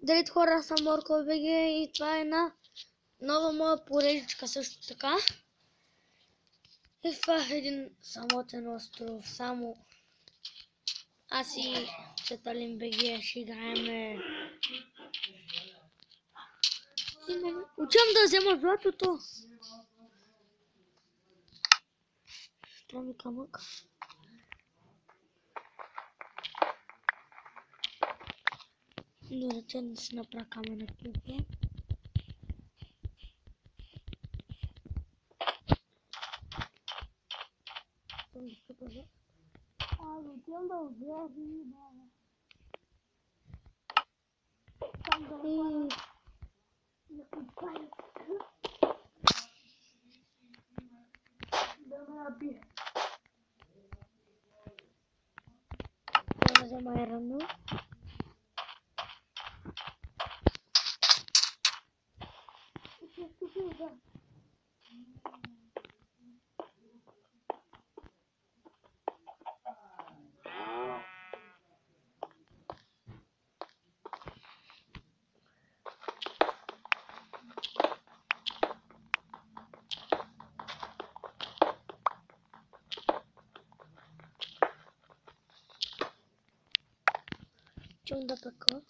Здравейте хора, аз съм Морков БГ и това е една нова моя поредичка също така. И това е един самотен остров, само аз и Цветалин БГ ще играеме. Учам да взема златото. Това ми камък. Да речем да си направя камена клипа. Аз отивам да взема риба. Там да хвана да купая. Да ме набие. Да взема ерано. Чем да така?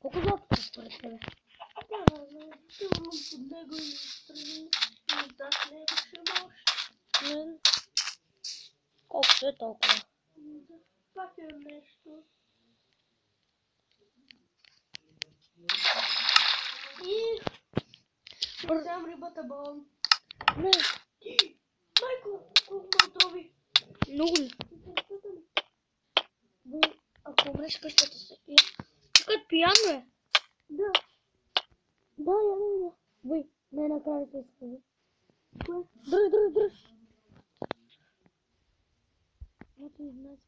Колко златото според тебе? Сигурно под него или страни, и зад него ще може. Колкото е толкова. Пак е нещо. И взем рибата балон. Не. Майко, колко ме отрови. Много ли? Ако умреш къщата се... Чакай, пияно е. Да. Да, я. Вой, най-накрая се изправи. Дръж. Ето и знаеш.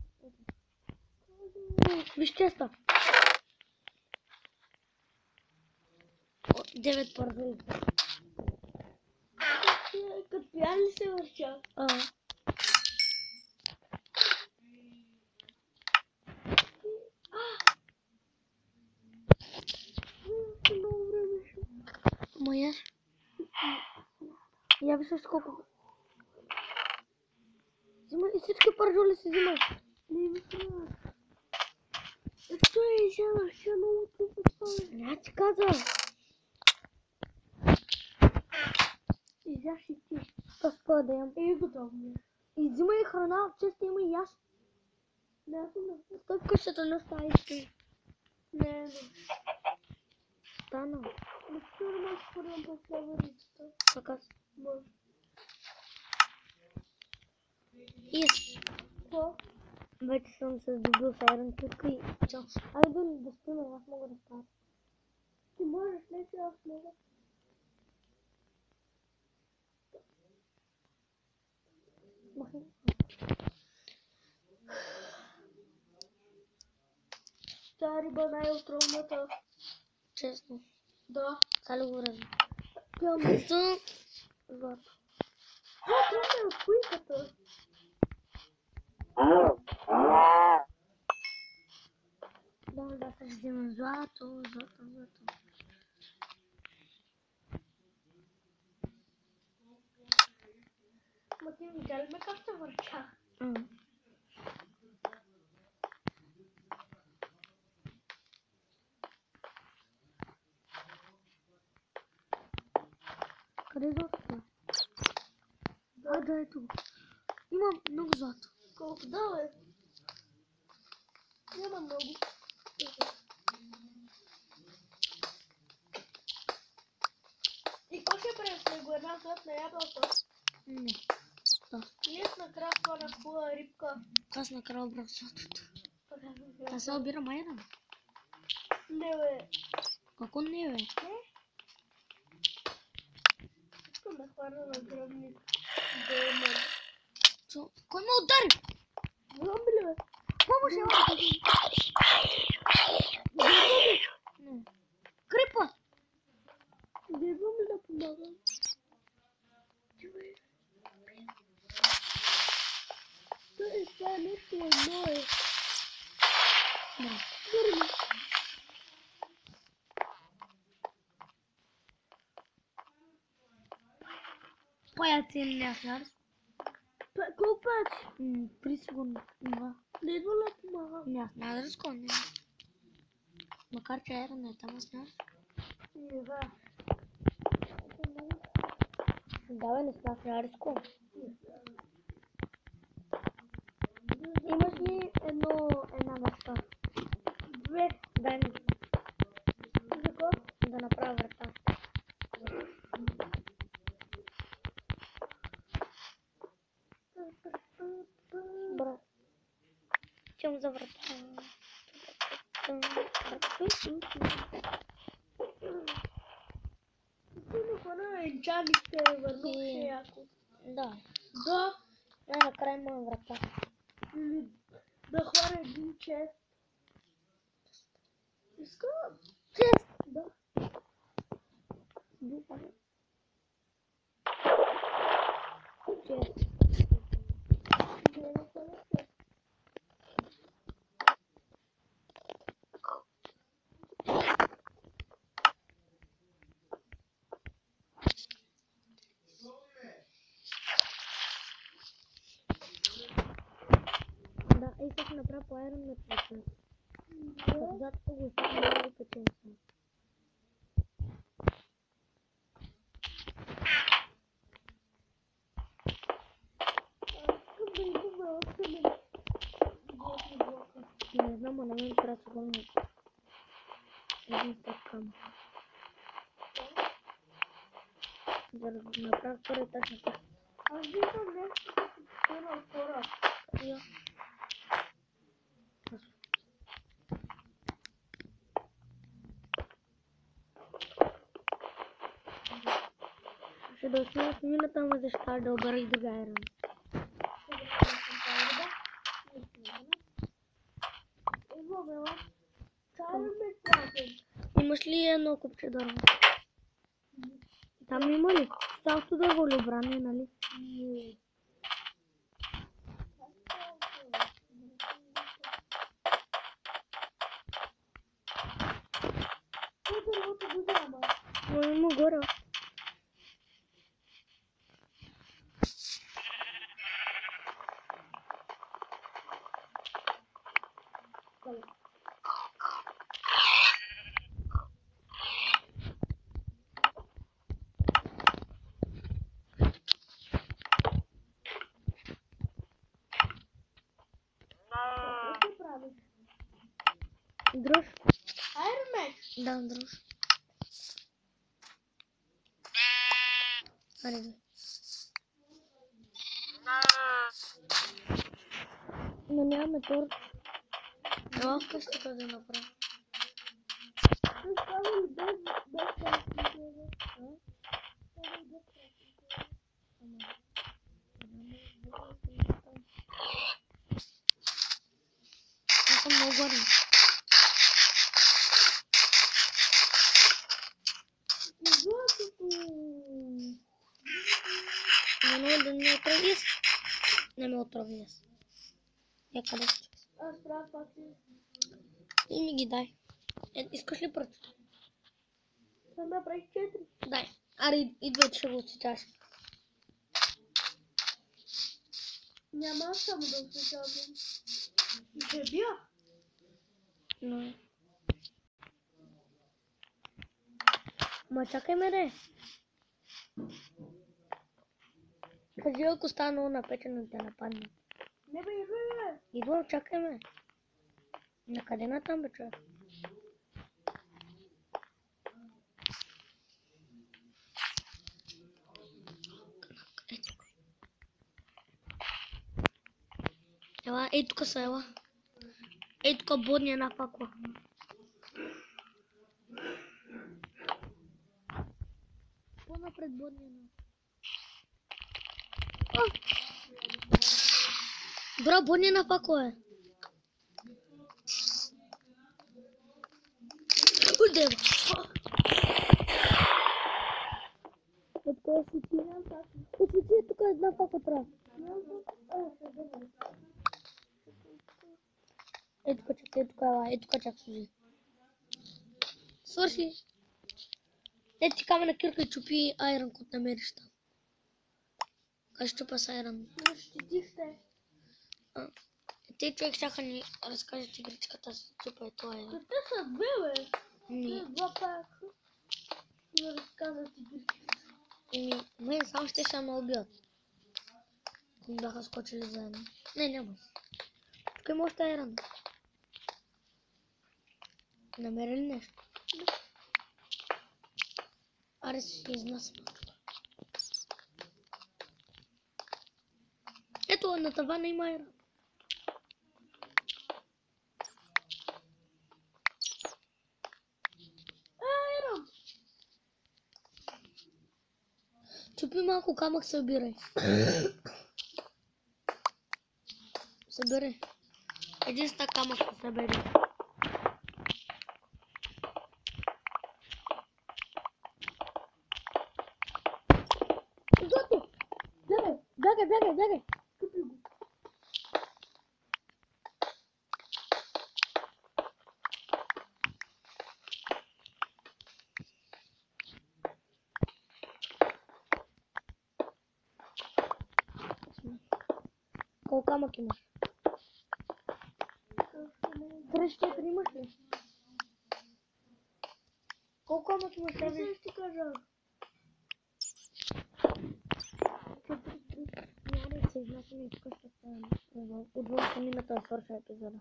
Виж честа. 9 първи. Като пиян ли се върча? Много време ще. Моя. Я виж колко. Взимай и всички пържоли си взимай. Не ми трябва. Що е взяла? Ще много тупо. Не ти каза. И взяш и ти. Паспа да ям. И готов ми. И взимай храна, често има и аз. Не, аз съм да. Той в къщата не остави. Не. Стана. Но вчера малко ходям по славарицата. Така си. Може. И Какво? вече съм се здобил с Айрон Кюрка и чао. Айде да спим, аз мога да става. Ти можеш, не че аз мога. Махай. Тя риба най-отровната. Честно. Да. Сали го разни. Пямата. Злато. Това е от куйката. Да се вземем злато. Ма ти видя ли ме как се върча? Къде е златото? Да, ето го. Имам много злато. Колко? Да, бе. Няма много. И какво ще правим с него? Една златна ябълка? Не. Ние с накрая хвана хубава рибка. Аз накрая обрах златото. Аз се обирам Айрон. Не, бе. Како не, бе? Не? Искам да хвана на гробник. Демон. Кой ме удари? Зомби ли, бе? Помощ, Крипа! Не знам ли да помагам? паяци не аз нараз. Колко пъти? 3 секунди. Не идва ли да помага? Не аз нараз не. Макар че Айрон е там, аз нараз. Давай не смях нараз. Имаш ли една врата? Две. Дай ми За какво? да направя врата. Бро. Чем за врата? Телефона енчами ще върнуваше яко. Да. Да. Най-накрая има врата. Или да хвана един чест. Искам. Чест! Да. Чест. Да, исках да направя по Iron на това. Когато го оставя много печен съм. Не знам, а на мен трябва да го един стъпкам. За да го направя втора етаж на къща. Аз виждам нещо, като се на хора. Я. Ще да снимам с мината, ама защо да обърх друга Iron. Имаш ли едно купче дърво? Там има ли? Цялото дърво ли бране, нали? Не. Дървото го няма. Но има горе. Какво правиш? Друж? Iron Man. Да, друж. Аре бе. Но нямаме торч. Ела в къщата да направя. Той става ли без красителя? Става ли без красителя? Аз съм много горен. Златото! Не мога да ме отрави. Не ме отрави аз. Я къде си? Аз правя пати. И ми ги дай. Искаш ли пръчка? Съм направих 4. Дай. Аре, идвай, че ще го отсечаш. Няма аз само да осветявам. Ще бия. Но... Ма чакай ме, де. Кажи, ако става много напечено да те нападне. Не бе, идва. Идвам, чакай ме. Накъде на там, бе, човек? Ела, ей тук са, ела. Ей тук бодни една факла. По-напред бодни една. Бра, бодни една факла е. Удева. Е, тук е свети. Освети е тук една факла трябва. Е, тук чакай, тук ела. Е, тук чак служи. Свърши. Е, ти камена кирка и чупи айрон, кот намериш там. Аз щупа Сайран. Защитихте. Те човек щяха ни разкажат игричката с чупа и това е. Те са две, бе. Ми, Два пака. Да разказват игричката. мен само ще ме убият. Ако бяха скочили заедно. Не, няма. Тук има още Айран. Намерили нещо? Аре си изнасяме. Ето на тавана има Айран. Айрон! Чупи малко камък, събирай. Събери. Един стак камък ще събери. Злато! Бягай, бягай, бягай, бягай! Купи го. Колко камък имаш? 34 имаш ли? Колко камък имаш? Сега ще кажа. Няма да се изнасяме и тук ще стане. Отвън камината да свърша епизода.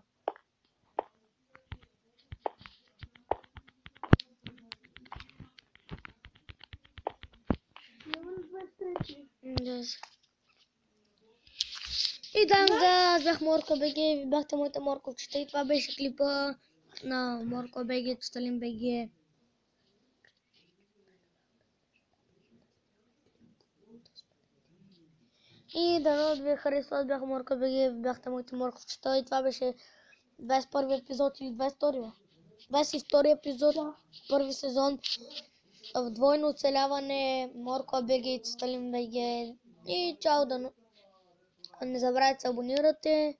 Няма на 23. Yes. И да, взех Морко БГ, бяхте моите морковчета и това беше клипа на Морко БГ, Сталин БГ. И дано ви харесва, бях Морко БГ, бяхте моите морковчета и това беше 21 епизод или 22 22 епизод, първи сезон, в двойно оцеляване, Морко БГ, Сталин БГ и чао, дано. Не забравяйте да се абонирате.